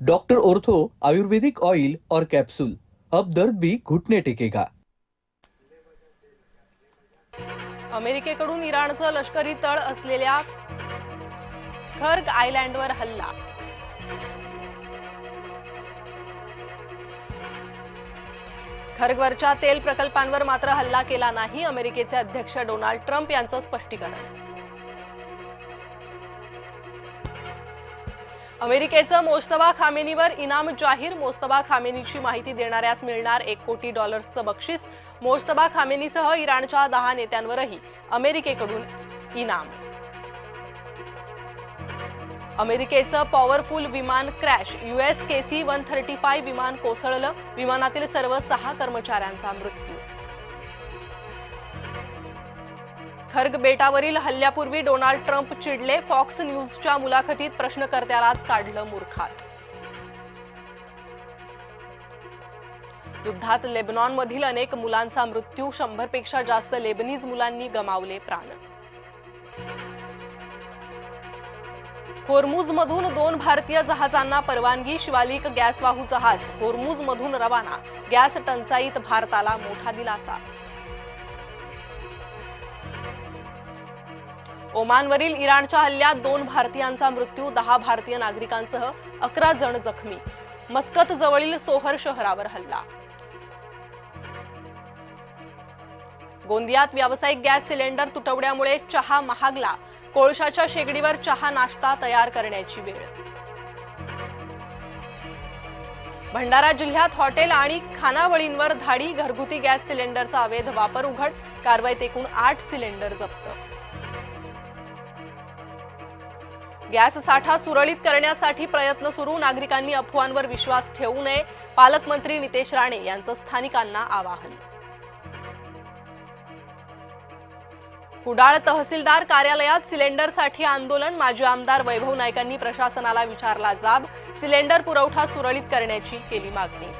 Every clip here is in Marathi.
डॉक्टर ऑर्थो आयुर्वेदिक ऑयल और कैप्सूल, अब दर्द भी घुटने टेकेगा। अमेरिकेकडून इराणचं लष्करी तळ असलेल्या खर्ग आयलँडवर हल्ला। खर्गवरच्या तेल प्रकल्पांवर मात्र हल्ला केला नाही, अमेरिकेचे अध्यक्ष डोनाल्ड ट्रम्प यांचं स्पष्टीकरण। अमेरिकेचं मोस्तफा खामेनीवर इनाम जाहीर, मोस्तफा खामेनीची माहिती देणाऱ्यास मिळणार $1 कोटी बक्षीस। मोस्तफा खामेनीसह इराणच्या 10 नेत्यांवरही अमेरिकेकडून इनाम। अमेरिकेचं पॉवरफुल विमान क्रॅश, US KC-135 विमान कोसळलं, विमानातील सर्व 6 कर्मचाऱ्यांचा मृत्यू। खर्ग बेटावरील हल्ल्यापूर्वी डोनाल्ड ट्रम्प चिडले, फॉक्स न्यूजच्या मुलाखतीत प्रश्नकर्त्यालाच काढलं मूर्खात। युद्धात लेबनॉनमधील अनेक मुलांचा मृत्यू, 100 पेक्षा जास्त लेबनीज मुलांनी गमावले प्राण। होर्मुझमधून 2 भारतीय जहाजांना परवानगी, शिवालिक गॅसवाहू जहाज होर्मुझमधून रवाना, गॅस टंचाईत भारताला मोठा दिलासा। ओमानवरील इराणच्या हल्ल्यात 2 भारतीयांचा मृत्यू, 10 भारतीय नागरिकांसह 11 जण जखमी। मस्कत जवळील सोहर शहरावर हल्ला। गोंदियात व्यावसायिक गॅस सिलेंडर तुटवड्यामुळे चहा महागला, कोळशाच्या शेगडीवर चहा नाश्ता तयार करण्याची वेळ। भंडारा जिल्ह्यात हॉटेल आणि खानावळींवर धाडी, घरगुती गॅस सिलेंडरचा अवैध वापर उघड, कारवाईत एकूण 8 सिलेंडर जप्त। गॅस साठा सुरळीत करण्यासाठी प्रयत्न सुरू, नागरिकांनी अफवांवर विश्वास ठेवू नये, पालकमंत्री नितेश राणे यांचं स्थानिकांना आवाहन। कुडाळ तहसीलदार कार्यालयात सिलेंडरसाठी आंदोलन, माजी आमदार वैभव नाईकांनी प्रशासनाला विचारला जाब, सिलेंडर पुरवठा सुरळीत करण्याची केली मागणी।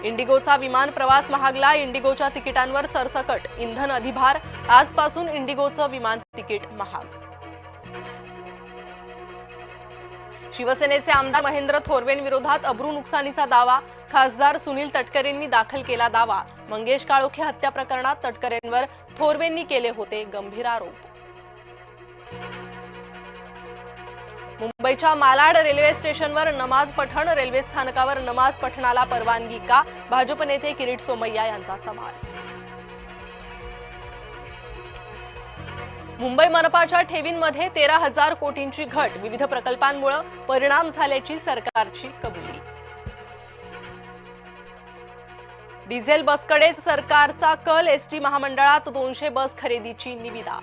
इंडिगोचा विमान प्रवास महागला, इंडिगोच्या तिकिटांवर सरसकट, इंधन अधिभार, आजपासून इंडिगोचं विमान तिकीट महाग। शिवसेनेचे आमदार महेंद्र थोरवेंविरोधात अब्रू नुकसानीचा दावा, खासदार सुनील तटकरेंनी दाखल केला दावा, मंगेश काळोखे हत्या प्रकरणात तटकरेंवर थोरवेंनी केले होते गंभीर आरोप। मुंबईच्या मालाड रेल्वे स्टेशनवर नमाज पठण, रेल्वे स्थानकावर नमाज पठणाला परवानगी का, भाजप नेते किरीट सोमय्या यांचा सवाल। मुंबई मनपाच्या ठेवींमध्ये 13,000 कोटींची घट, विविध प्रकल्पांमुळे परिणाम झाल्याची सरकारची कबुली। डिझेल बसकडेच सरकारचा कल, एसटी महामंडळात 200 बस खरेदीची निविदा।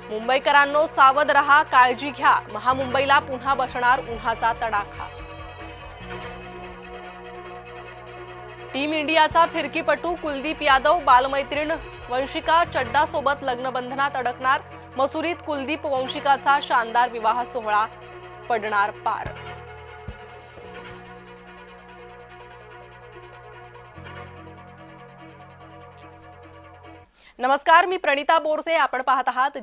मुंबईकरांनो सावध रहा, काळजी घ्या, महामुंबईला पुन्हा बसणार उन्हाचा तडाखा। टीम इंडियाचा फिरकीपटू कुलदीप यादव बालमैत्रीण वंशिका चड्डा सोबत लग्नबंधनात अडकणार, मसुरीत कुलदीप वंशिकाचा शानदार विवाह सोहळा पडणार पार। नमस्कार, मी प्रणिता बोरसे, आपण पाहत आहात